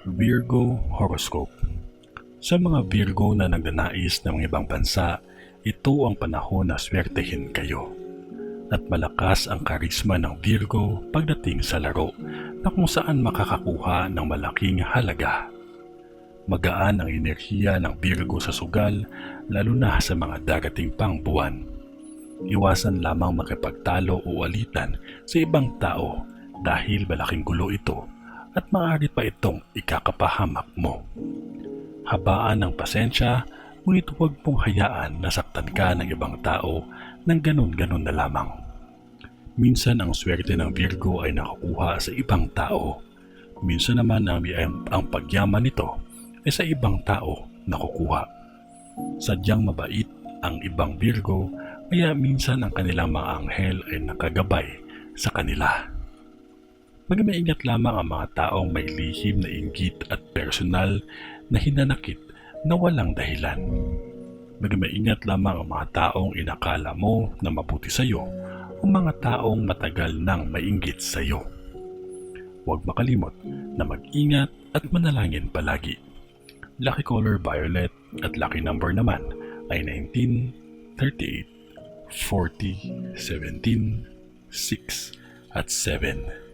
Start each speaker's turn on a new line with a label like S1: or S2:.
S1: Virgo Horoscope. Sa mga Virgo na nagnanais ng ibang bansa, ito ang panahon na swertehin kayo. At malakas ang karisma ng Virgo pagdating sa laro na kung saan makakakuha ng malaking halaga. Magaan ang enerhiya ng Virgo sa sugal, lalo na sa mga darating pang buwan. Iwasan lamang makipagtalo o alitan sa ibang tao dahil malaking gulo ito at maaari pa itong ikakapahamak mo. Habaan ng pasensya, ngunit huwag mong hayaan na saktan ka ng ibang tao ng ganun-ganun na lamang. Minsan ang swerte ng Virgo ay nakukuha sa ibang tao. Minsan naman ang pagyaman nito ay sa ibang tao nakukuha. Sadyang mabait ang ibang Virgo, kaya minsan ang kanilang mga anghel ay nakagabay sa kanila. Magmaingat lamang ang mga taong may lihim na inggit at personal na hinanakit na walang dahilan. Magmaingat lamang ang mga taong inakala mo na mabuti sa iyo o mga taong matagal nang mainggit sa iyo. Huwag makalimot na mag-ingat at manalangin palagi. Lucky color violet at lucky number naman ay 19, 38, 40, 17, 6 at 7.